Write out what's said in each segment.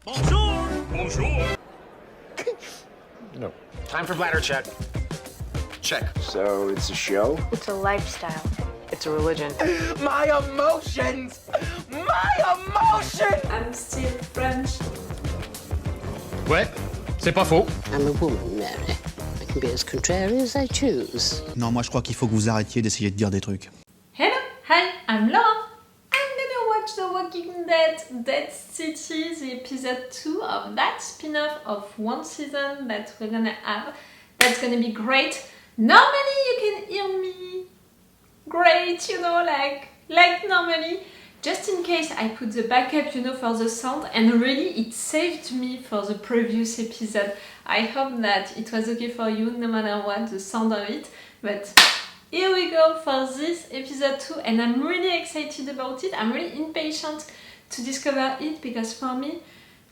Bonjour! Bonjour! No. Time for bladder check. Check. So it's a show? It's a lifestyle. It's a religion. My emotions! My emotions! I'm still French. Ouais, c'est pas faux. I'm a woman, Mary. I can be as contrary as I choose. Non, moi je crois qu'il faut que vous arrêtiez d'essayer de dire des trucs. Hello, hi, I'm Laura. I'm gonna watch The Walking Dead, Dead City, the episode 2 of that spin-off of one season that we're gonna have. That's gonna be great. Normally you can hear me great, you know, like normally. Just in case I put the backup, you know, for the sound, and really it saved me for the previous episode. I hope that it was okay for you, no matter what, the sound of it. But here we go for this episode 2, and I'm really excited about it. I'm really impatient to discover it, because for me,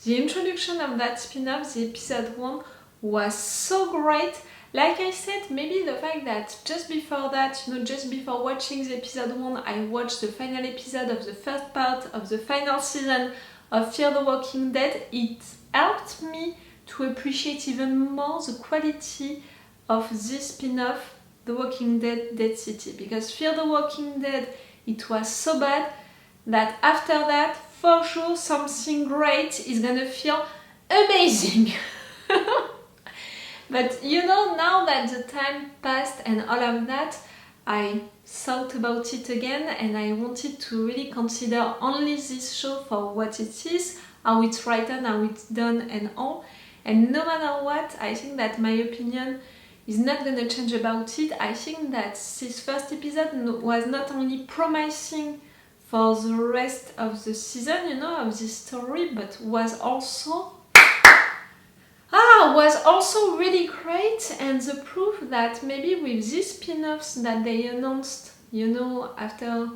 the introduction of that spin-off, the episode 1, was so great. Like I said, maybe the fact that just before that, you know, just before watching the episode 1, I watched the final episode of the first part of the final season of Fear the Walking Dead, it helped me to appreciate even more the quality of this spin-off, The Walking Dead, Dead City. Because Fear the Walking Dead, it was so bad that after that, for sure, something great is gonna feel amazing. But you know, now that the time passed and all of that, I thought about it again, and I wanted to really consider only this show for what it is, how it's written, how it's done and all. And no matter what, I think that my opinion is not gonna change about it. I think that this first episode was not only promising for the rest of the season, you know, of this story, but was also really great, and the proof that maybe with these spin-offs that they announced, you know, after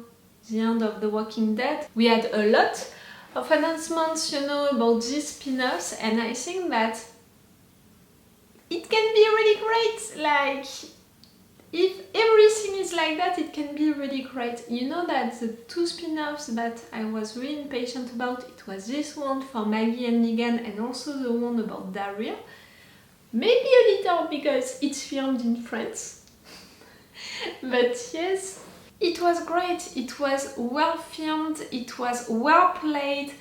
the end of The Walking Dead, we had a lot of announcements, you know, about these spin-offs, and I think that it can be really great. Like, if everything is like that, it can be really great. You know that the two spin-offs that I was really impatient about, it was this one for Maggie and Negan, and also the one about Daria. Maybe a little because it's filmed in France. But yes, it was great. It was well filmed, it was well played,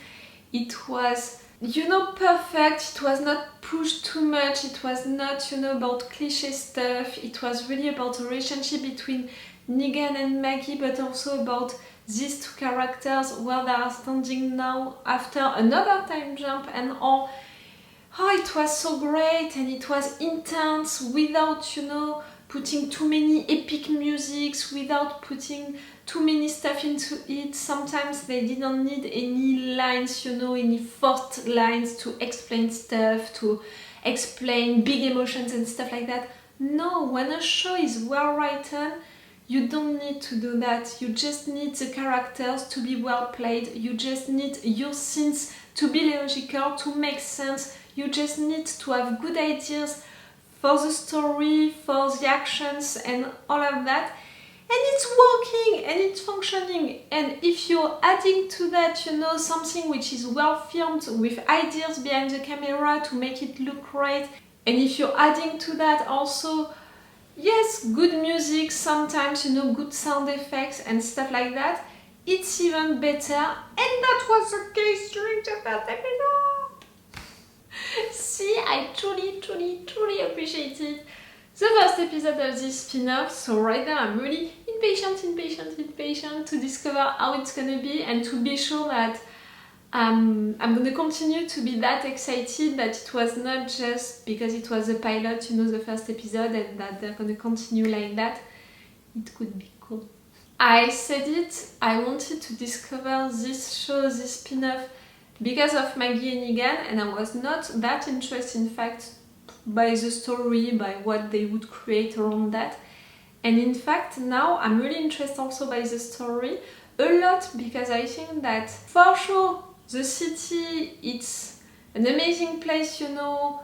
it was, you know, perfect. It was not pushed too much, it was not, you know, about cliche stuff. It was really about a relationship between Negan and Maggie, but also about these two characters, where they are standing now after another time jump and all. Oh, it was so great, and it was intense without, you know, putting too many epic musics, without putting too many stuff into it. Sometimes they didn't need any lines, you know, any forced lines to explain stuff, to explain big emotions and stuff like that. No, when a show is well written, you don't need to do that. You just need the characters to be well played. You just need your scenes to be logical, to make sense. You just need to have good ideas for the story, for the actions and all of that. And it's working and it's functioning. And if you're adding to that, you know, something which is well filmed with ideas behind the camera to make it look great, and if you're adding to that also, yes, good music, sometimes, you know, good sound effects and stuff like that, it's even better. And that was the case during the first episode. See, I truly appreciated the first episode of this spin-off, so right now I'm really impatient to discover how it's gonna be, and to be sure that I'm gonna continue to be that excited, that it was not just because it was a pilot, you know, the first episode, and that they're gonna continue like that. It could be cool. I said it, I wanted to discover this show, this spin-off, because of Maggie and Negan, and I was not that interested, in fact, by the story, by what they would create around that. And in fact, now I'm really interested also by the story a lot, because I think that for sure the city, it's an amazing place, you know,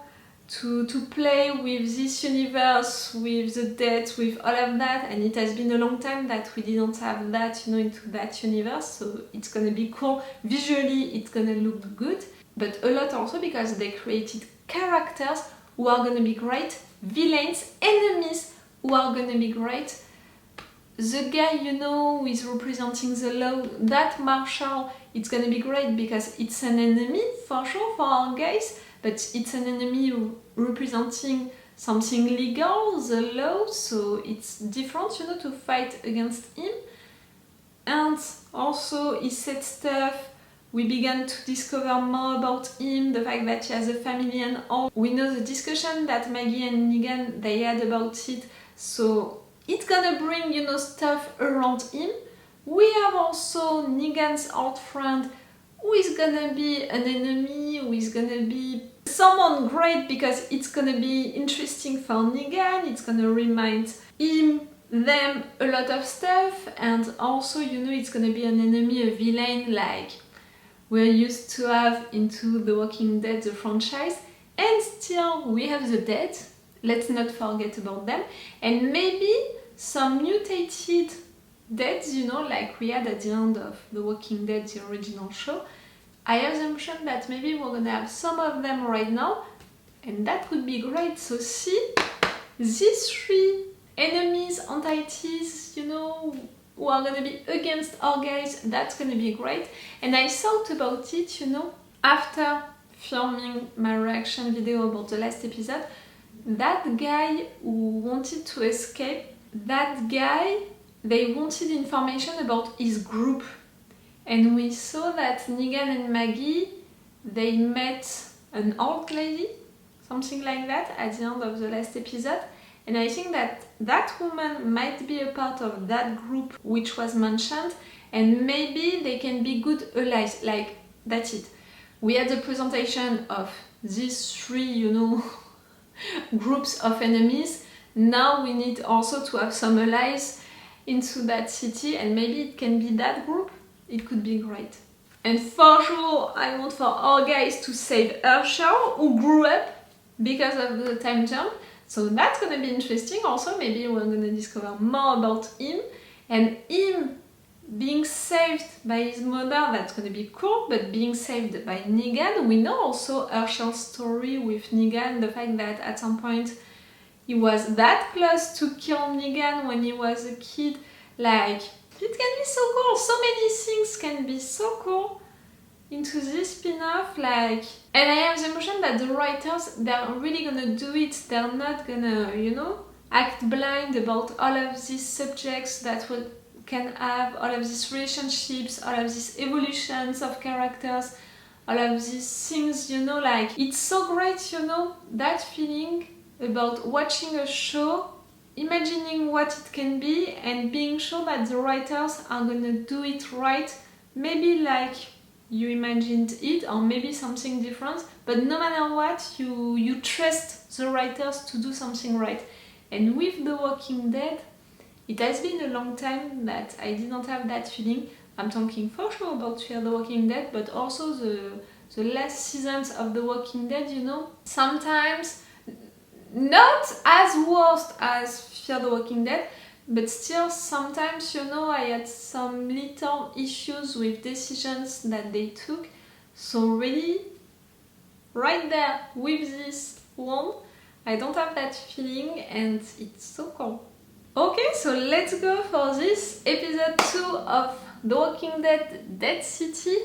to play with this universe, with the dead, with all of that, and it has been a long time that we didn't have that, you know, into that universe, so it's gonna be cool. Visually, it's gonna look good. but a lot also because they created characters who are gonna be great, villains, enemies who are gonna be great. The guy, you know, who is representing the law, that marshal, it's gonna be great because it's an enemy for sure for our guys, but it's an enemy representing something legal, the law, so it's different, you know, to fight against him. And also he said stuff, we began to discover more about him, the fact that he has a family and all. We know the discussion that Maggie and Negan, they had about it, so it's gonna bring, you know, stuff around him. We have also Negan's old friend, who is gonna be an enemy, who is gonna be someone great because it's gonna be interesting for Negan, it's gonna remind them a lot of stuff, and also, you know, it's gonna be an enemy, a villain like we're used to have into The Walking Dead, the franchise. And still we have the dead, let's not forget about them, and maybe some mutated deads, you know, like we had at the end of The Walking Dead, the original show. I have the impression that maybe we're gonna have some of them right now, and that would be great. So see, these three enemies, entities, you know, who are gonna be against our guys, that's gonna be great. And I thought about it, you know, after filming my reaction video about the last episode, that guy who wanted to escape, that guy, they wanted information about his group. And we saw that Negan and Maggie, they met an old lady, something like that, at the end of the last episode. And I think that that woman might be a part of that group which was mentioned, and maybe they can be good allies, like, that's it. We had the presentation of these three, you know, groups of enemies. Now we need also to have some allies into that city, and maybe it can be that group. It could be great. And for sure, I want for our guys to save Herschel, who grew up because of the time jump. So that's gonna be interesting also. Maybe we're gonna discover more about him, and him being saved by his mother, that's gonna be cool, but being saved by Negan. We know also Herschel's story with Negan, the fact that at some point he was that close to kill Negan when he was a kid. Like, it can be so cool, so many things can be so cool into this spin-off, like, and I have the impression that the writers, they're really gonna do it, they're not gonna, you know, act blind about all of these subjects that we can have, all of these relationships, all of these evolutions of characters, all of these things, you know, like, it's so great, you know, that feeling about watching a show, imagining what it can be, and being sure that the writers are gonna do it right, maybe like you imagined it, or maybe something different, but no matter what, you trust the writers to do something right. And with The Walking Dead, it has been a long time that I didn't have that feeling. I'm talking for sure about Fear the Walking Dead, but also the last seasons of The Walking Dead, you know, sometimes not as worst as Fear the Walking Dead, but still sometimes, you know, I had some little issues with decisions that they took. So really, right there with this one, I don't have that feeling, and it's so cool. Okay, so let's go for this episode 2 of The Walking Dead Dead City.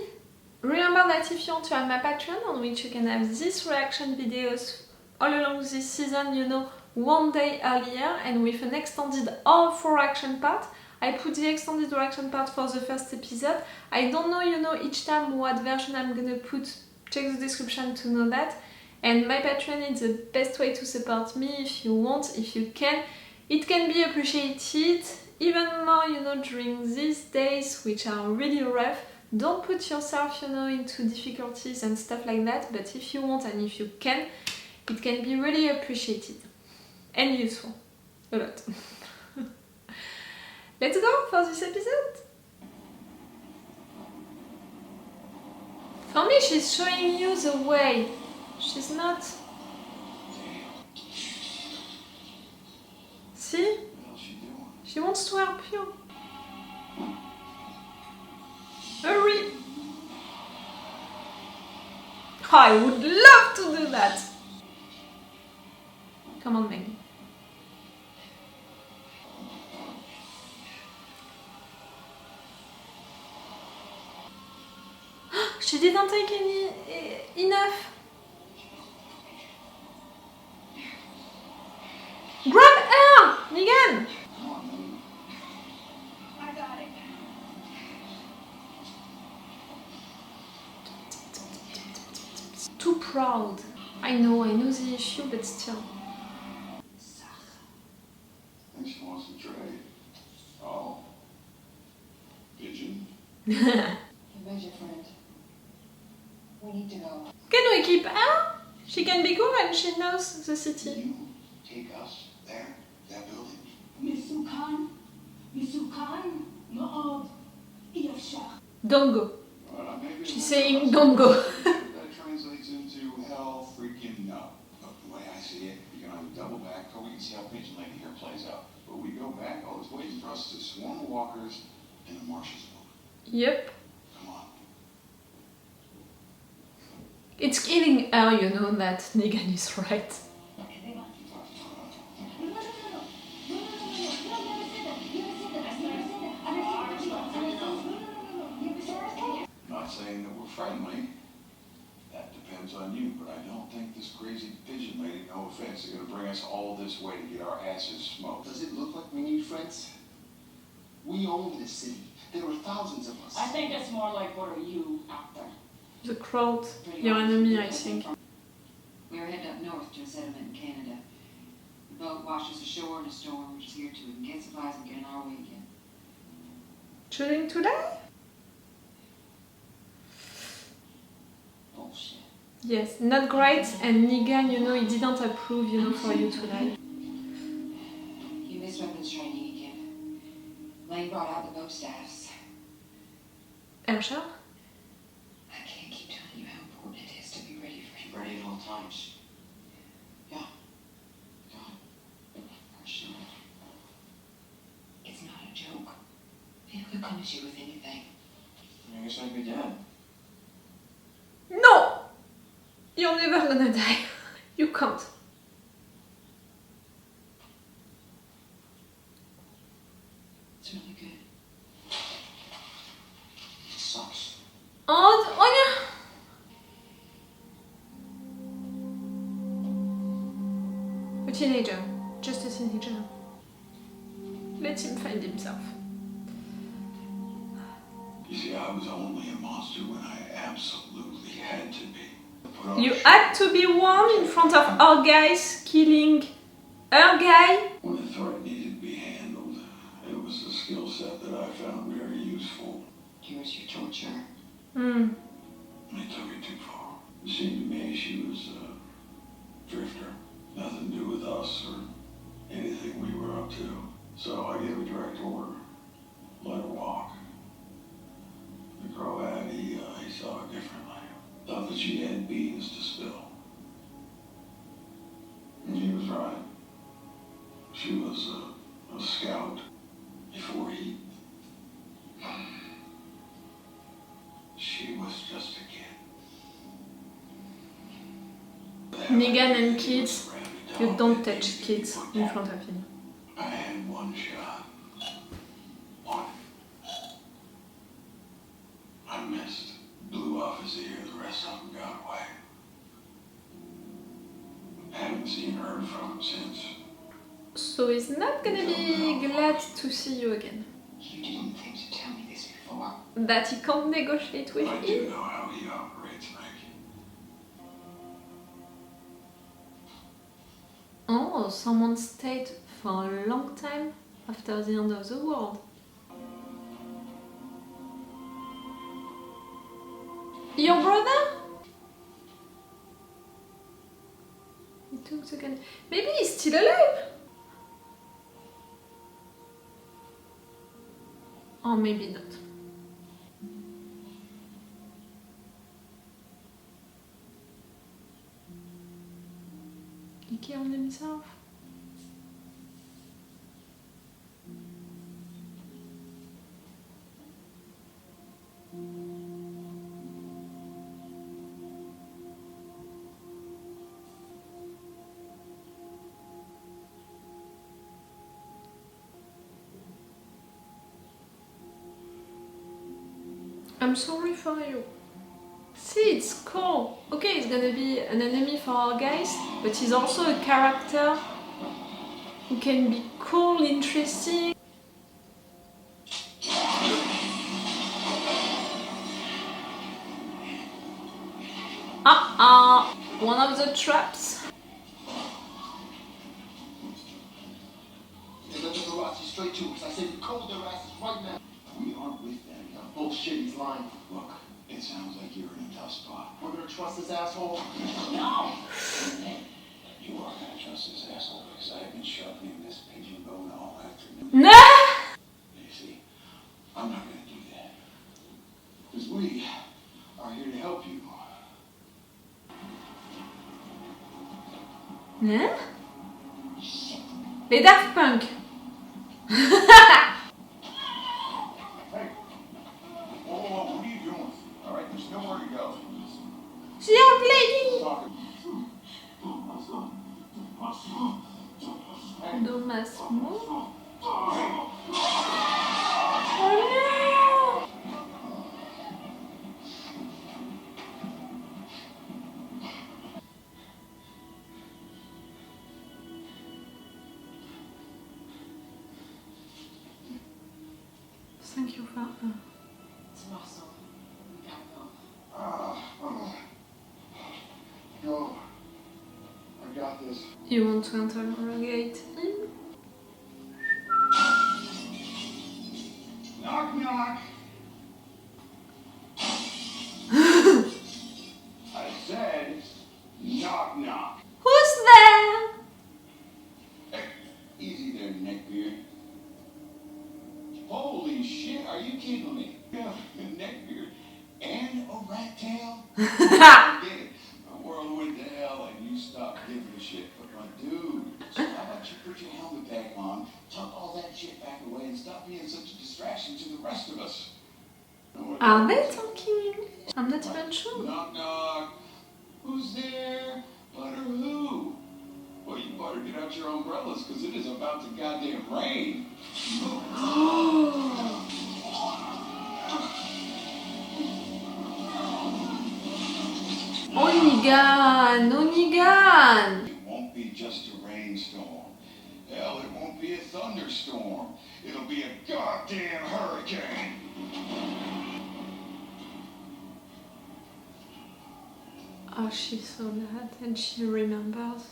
Remember that if you want to have my Patreon, on which you can have these reaction videos all along this season, you know, one day earlier, and with an extended or full reaction part. I put the extended reaction part for the first episode. I don't know, you know, each time what version I'm gonna put. Check the description to know that. And my Patreon is the best way to support me if you want, if you can. It can be appreciated even more, you know, during these days which are really rough. Don't put yourself, you know, into difficulties and stuff like that, but if you want and if you can, it can be really appreciated and useful. A lot. Let's go for this episode. For me, she's showing you the way. She's not... See? She wants to help you. Hurry! I would love to do that. Come on, Maggie. She didn't take enough. Grab her, Negan. I got it. Too proud. I know the issue, but still. I think she wants to trade. Oh. Pigeon? Where's your friend? We need to go. Can we keep her? She can be cool and she knows the city. You take us there? That building? Misukan? Ma'od. Iyafshah. Don't go. Maybe She's saying don't go. that translates into hell freaking no. Look, the way I see it, you can either double back or we can see how Pigeon Lady here plays out. But we go back, all it's waiting for us to swarm the walkers and the marshes move. Yep. Come on. It's killing her, you know, that Negan is right. Not saying that we're friendly. That depends on you, but I don't think this crazy Pigeon Lady, no offense, is gonna bring us all this way to get our asses smoked. Does it look like we need friends? We own this city. There are thousands of us. I think it's more like, what are you after? The Croat, your enemy, I think. We were heading up north to a settlement in Canada. The boat washed us ashore in a storm. We're just here to get supplies and get on our way again. Shooting today? Bullshit. Yes, not great, and Negan, you know, he didn't approve, you know, for you to lie. You missed weapons training again. Lane brought out the boat staffs. Ersha? I can't keep telling you how important it is to be ready for him. Ready at all times. Yeah. God. For sure. It's not a joke. He'll punish you with anything. I guess I'd be dead. No! You're never gonna die. You can't. It's really good. It sucks. Oh yeah. A teenager. Just a teenager. Let him find himself. You see, I was only a monster when I absolutely had to be. Put on You a show. had to be one in front of our guys killing her guy. When the threat needed to be handled, it was a skill set that I found very useful. Here's your torture. Hmm. It took it too far. It seemed to me she was a drifter. Nothing to do with us or anything we were up to. So I gave a direct order. Let her walk. The Croat, he saw it differently. Thought that she had beans to spill. And he was right. She was a scout before he... She was just a kid. Negan and kids, you don't touch kids in front of him. I had one shot. One. I missed. Blew off his ear, the rest of them got away. Haven't seen or heard from him since. So he's not gonna be glad to see you again. You didn't think to tell me this before. That he can't negotiate with I do him. know how he operates, Maggie. Oh, someone stayed for a long time after the end of the world. Your brother? He took the gun. Maybe he's still alive. Or maybe not. He killed himself. I'm sorry for you. See, it's cool. Okay, he's gonna be an enemy for our guys, but he's also a character who can be cool, interesting. One of the traps. Let the Croats straight to us. I said you cold their asses right now. We aren't with them. Bullshit, he's lying. Look, it sounds like you're in a tough spot. We're gonna trust this asshole. No! You are gonna trust this asshole because I've been sharpening this pigeon bone all afternoon. Nah! You see, I'm not gonna do that. Because we are here to help you. Nah? Les Daft Punk. Hey! Whoa, what are you doing? Alright, there's nowhere to go. The old lady. Domas move. Oh no! Thank you for It's muscle. We gotta go. Go. I got this. You want to interrogate him? Knock, knock. I said, knock, knock. Who's there? Hey, easy there, neckbeard. Holy shit, are you kidding me? Neckbeard and a rat tail? I get it. The world went to hell and you stopped giving a shit. But my dude, so how about you put your helmet back on, tuck all that shit back away, and stop being such a distraction to the rest of us? Are they talking? I'm not even sure. Knock, knock. Who's there? But or who? Well, you better get out your umbrellas, because it is about to goddamn rain. Oh Negan! Oh Negan! It won't be just a rainstorm. Hell, it won't be a thunderstorm. It'll be a goddamn hurricane. Oh, she saw that and she remembers.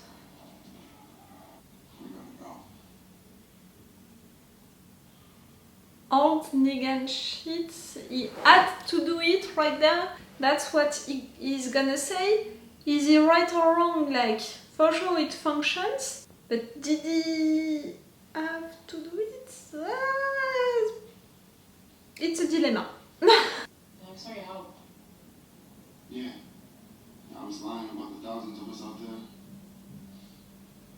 We're gonna go. Old Negan shit, he had to do it right there. That's what he's gonna say. Is he right or wrong? Like, for sure it functions, but did he have to do it? It's a dilemma. Thanks for your help. Yeah. I was lying about the thousands of us out there.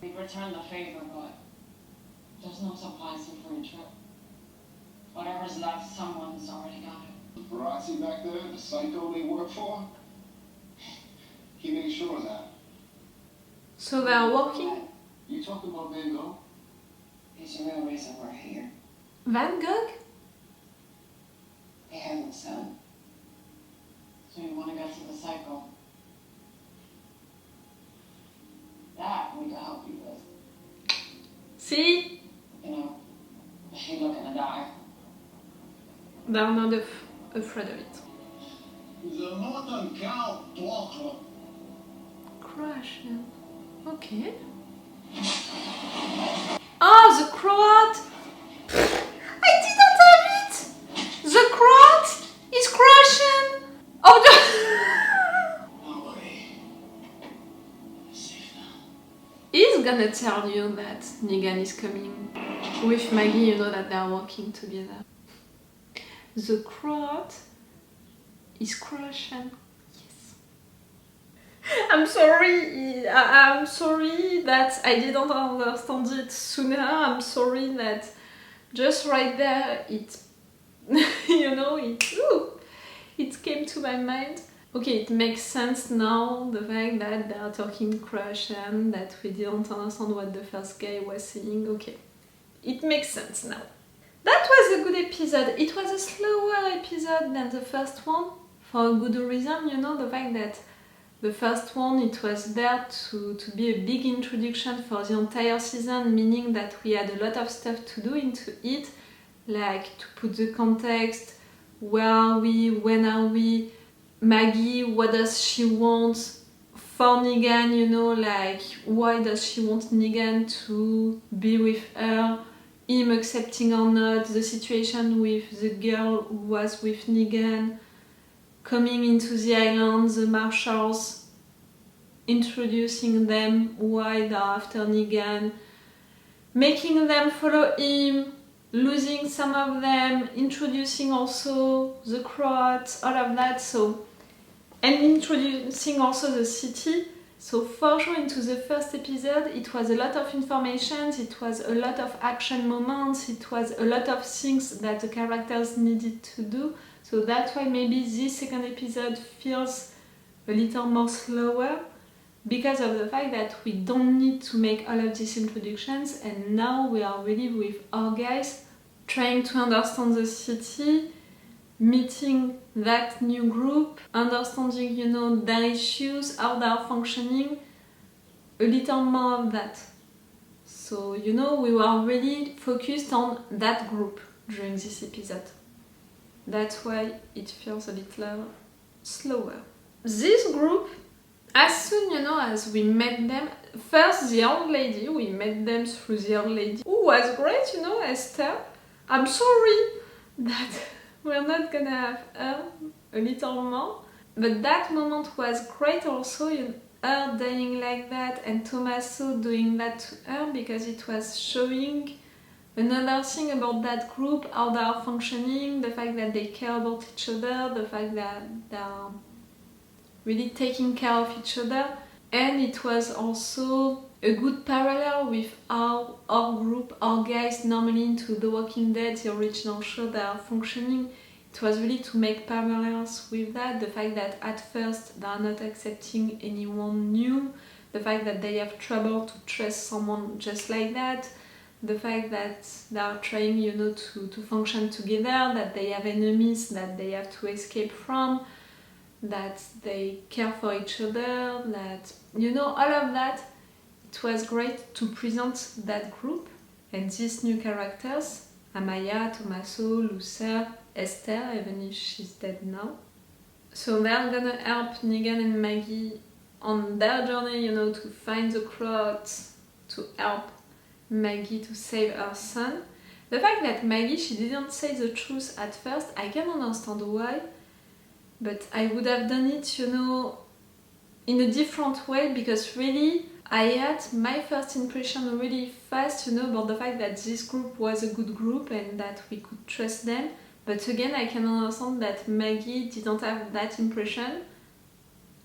We'd return the favor, but there's no supplies here for your trip. Whatever's left, someone's already got it. The paparazzi back there, the psycho they work for, he made sure of that. So they are working. You talking about Van Gogh? He's the real reason we're here. Van Gogh? He hasn't said. So you want to get to the cycle? That we can help you with. See? You know, is she looking to die? They're not afraid of it. The northern cow daughter. Crash. Okay. Oh, the Croat! I didn't have it! The Croat is crashing! Oh no! Nobody. Safe now. He's gonna tell you that Negan is coming. With Maggie, you know that they are working together. The Croat is crashing. Yes. I'm sorry that I didn't understand it sooner. I'm sorry that just right there it, you know, it came to my mind. Okay, it makes sense now, the fact that they are talking Croatian, that we didn't understand what the first guy was saying. Okay, it makes sense now. That was a good episode. It was a slower episode than the first one, for a good reason, you know, the fact that the first one, it was there to be a big introduction for the entire season, meaning that we had a lot of stuff to do into it, like to put the context, where are we, when are we, Maggie, what does she want for Negan, you know, like why does she want Negan to be with her, him accepting or not, the situation with the girl who was with Negan, coming into the island, the marshals, introducing them, why they're after Negan, making them follow him, losing some of them, introducing also the Croat, all of that, so, and introducing also the city. So for sure into the first episode it was a lot of information, it was a lot of action moments, it was a lot of things that the characters needed to do. So that's why maybe this second episode feels a little more slower, because of the fact that we don't need to make all of these introductions, and now we are really with our guys trying to understand the city, meeting that new group, understanding, you know, their issues, how they are functioning, a little more of that. So, you know, we were really focused on that group during this episode. That's why it feels a little slower. This group, as soon, you know, as we met them, first the old lady, we met them through the old lady, who was great, you know, Esther. I'm sorry that we're not gonna have her a little more, but that moment was great also, you know, her dying like that and Tommaso doing that to her, because it was showing another thing about that group, how they are functioning, the fact that they care about each other, the fact that they are really taking care of each other. And it was also a good parallel with how our group, our guys normally into The Walking Dead, the original show, they are functioning. It was really to make parallels with that, the fact that at first they are not accepting anyone new, the fact that they have trouble to trust someone just like that, the fact that they are trying, you know, to function together, that they have enemies that they have to escape from, that they care for each other, that, you know, all of that. It was great to present that group and these new characters, Amaya, Tommaso, Lucer, Esther, even if she's dead now. So they're gonna help Negan and Maggie on their journey, you know, to find the Croat, to help Maggie to save her son. The fact that Maggie, she didn't say the truth at first, I can understand why, but I would have done it, you know, in a different way, because really I had my first impression really fast, you know, about the fact that this group was a good group and that we could trust them. But again, I can understand that Maggie didn't have that impression.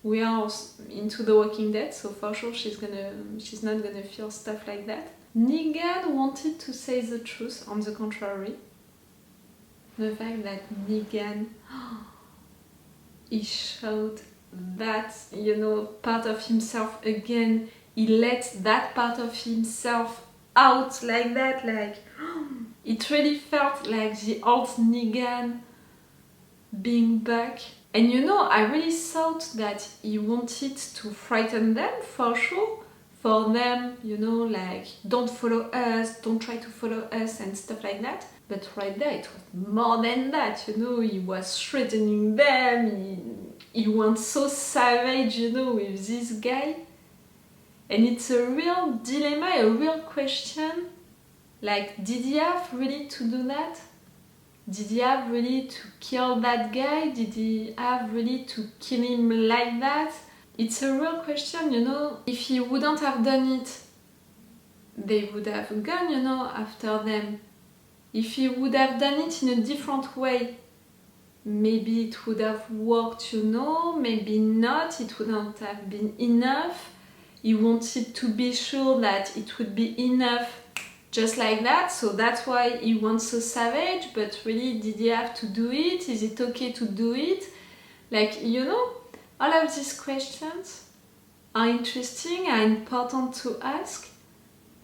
We are into The Walking Dead, so for sure she's not gonna feel stuff like that. Negan wanted to say the truth, on the contrary. The fact that Negan, he showed that, you know, part of himself again. He let that part of himself out like that, like it really felt like the old Negan being back. And you know, I really thought that he wanted to frighten them, for sure, for them, you know, like, don't follow us, don't try to follow us and stuff like that. But right there, it was more than that, you know, he was threatening them, he went so savage, you know, with this guy. And it's a real dilemma, a real question, like, did he have really to do that? Did he have really to kill that guy? Did he have really to kill him like that? It's a real question, you know. If he wouldn't have done it, they would have gone, you know, after them. If he would have done it in a different way, maybe it would have worked, you know, maybe not, it wouldn't have been enough. He wanted to be sure that it would be enough just like that, so that's why he went so savage, but really, did he have to do it? Is it okay to do it? Like, you know, all of these questions are interesting, are important to ask,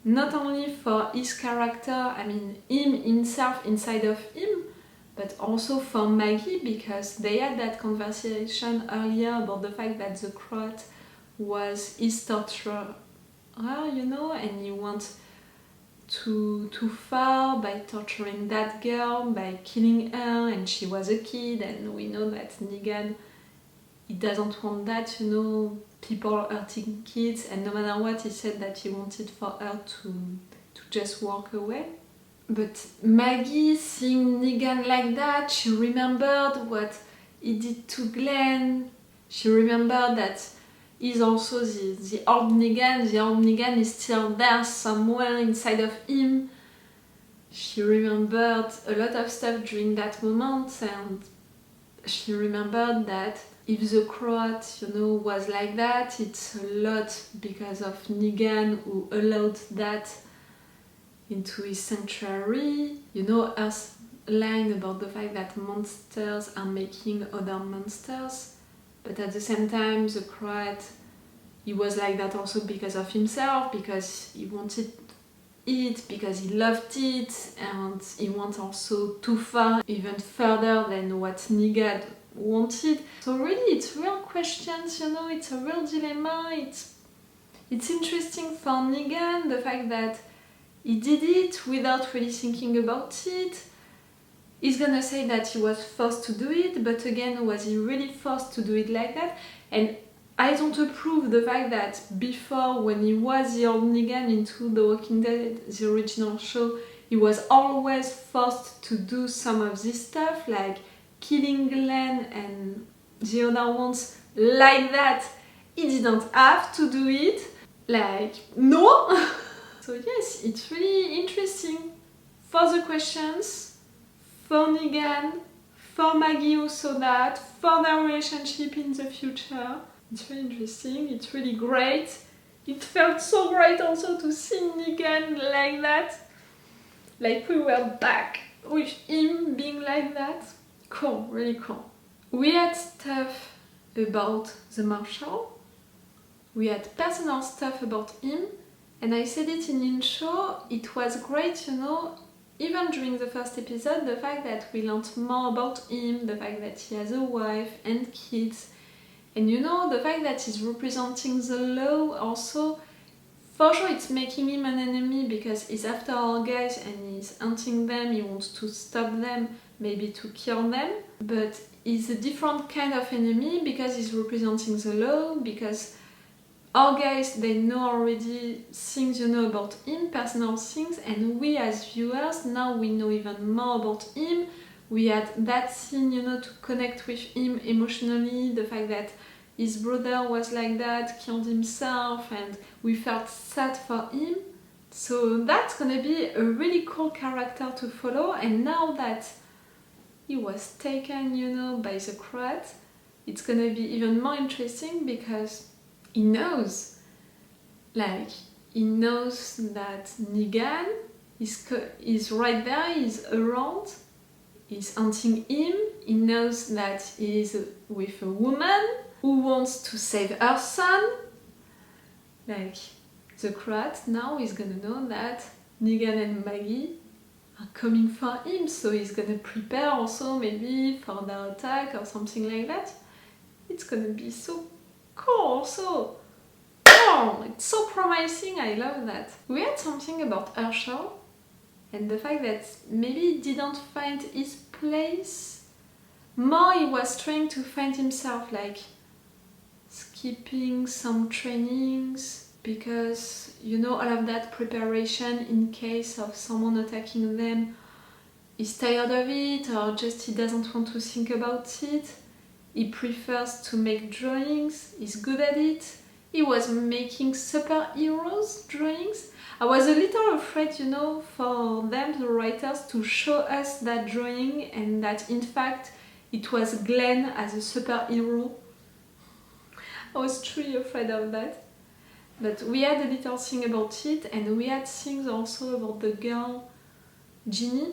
not only for his character, I mean him himself inside of him, but also for Maggie, because they had that conversation earlier about the fact that the Croat was his torturer, you know, and he went too far by torturing that girl, by killing her, and she was a kid, and we know that Negan, he doesn't want that, you know, people hurting kids, and no matter what, he said that he wanted for her to just walk away. But Maggie, seeing Negan like that, she remembered what he did to Glenn. She remembered that he's also the old Negan. The old Negan is still there somewhere inside of him. She remembered a lot of stuff during that moment, and she remembered that if the Croat, you know, was like that, it's a lot because of Negan, who allowed that into his sanctuary. You know, her line about the fact that monsters are making other monsters, but at the same time, the Croat, he was like that also because of himself, because he wanted it, because he loved it, and he went also too far, even further than what Negan wanted. So really, it's real questions, you know, it's a real dilemma. It's interesting for Negan, the fact that he did it without really thinking about it. He's gonna say that he was forced to do it, but again, was he really forced to do it like that? And I don't approve the fact that before, when he was the old Negan into The Walking Dead, the original show, he was always forced to do some of this stuff, like killing Glenn and the other ones like that. He didn't have to do it. Like, no! So yes, it's really interesting for the questions, for Negan, for Maggie who saw that, for their relationship in the future. It's really interesting, it's really great. It felt so great also to see Negan like that. Like we were back with him being like that. Cool, really cool. We had stuff about the Marshal. We had personal stuff about him. And I said it in intro, it was great, you know, even during the first episode, the fact that we learned more about him, the fact that he has a wife and kids, and you know, the fact that he's representing the law also, for sure it's making him an enemy because he's after our guys and he's hunting them, he wants to stop them, maybe to kill them, but he's a different kind of enemy because he's representing the law, because our guys, they know already things, you know, about him, personal things, and we as viewers, now we know even more about him. We had that scene, you know, to connect with him emotionally, the fact that his brother was like that, killed himself, and we felt sad for him. So that's gonna be a really cool character to follow, and now that he was taken, you know, by the Croat, it's gonna be even more interesting because he knows, like, he knows that Negan is right there, he's around, he's hunting him, he knows that he's with a woman who wants to save her son. Like, the Croat now is gonna know that Negan and Maggie are coming for him, so he's gonna prepare also maybe for their attack or something like that. It's gonna be so cool, so it's so promising, I love that. We had something about Herschel and the fact that maybe he didn't find his place. More he was trying to find himself, like skipping some trainings because, you know, all of that preparation in case of someone attacking them, he's tired of it or just he doesn't want to think about it. He prefers to make drawings, he's good at it. He was making superheroes drawings. I was a little afraid, you know, for them, the writers, to show us that drawing and that in fact it was Glenn as a superhero. I was truly afraid of that. But we had a little thing about it, and we had things also about the girl Ginny,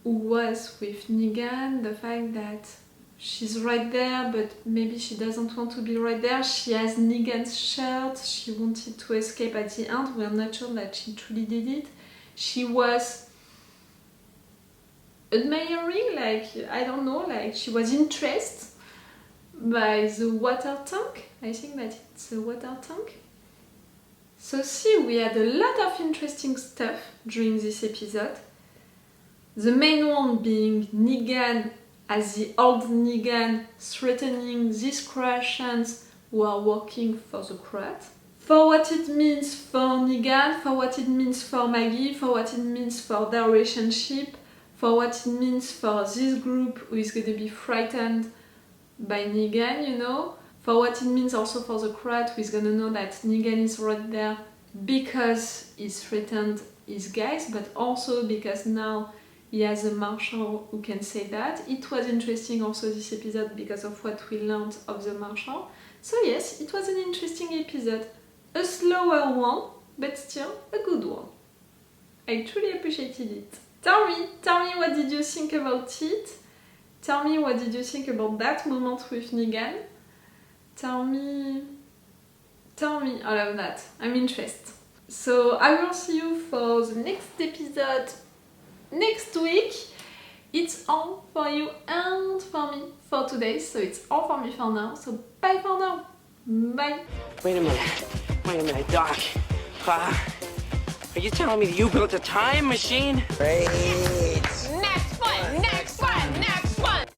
who was with Negan, the fact that she's right there, but maybe she doesn't want to be right there. She has Negan's shirt, she wanted to escape at the end. We're not sure that she truly did it. She was admiring, like, I don't know, like she was interested by the water tank. I think that it's a water tank. So see, we had a lot of interesting stuff during this episode. The main one being Negan as the old Negan threatening these Croatians who are working for the Croat. For what it means for Negan, for what it means for Maggie, for what it means for their relationship, for what it means for this group who is going to be frightened by Negan, you know. For what it means also for the Croat who is going to know that Negan is right there because he's threatened his guys, but also because now he has a marshal who can say that. It was interesting also this episode because of what we learned of the marshal. So yes, it was an interesting episode. A slower one, but still a good one. I truly appreciated it. Tell me what did you think about it? Tell me what did you think about that moment with Negan? Tell me all of that. I'm interested. So I will see you for the next episode next week. It's all for you and for me for today. So it's all for me for now. So bye for now. Bye. Wait a minute, Doc. Are you telling me that you built a time machine? Great.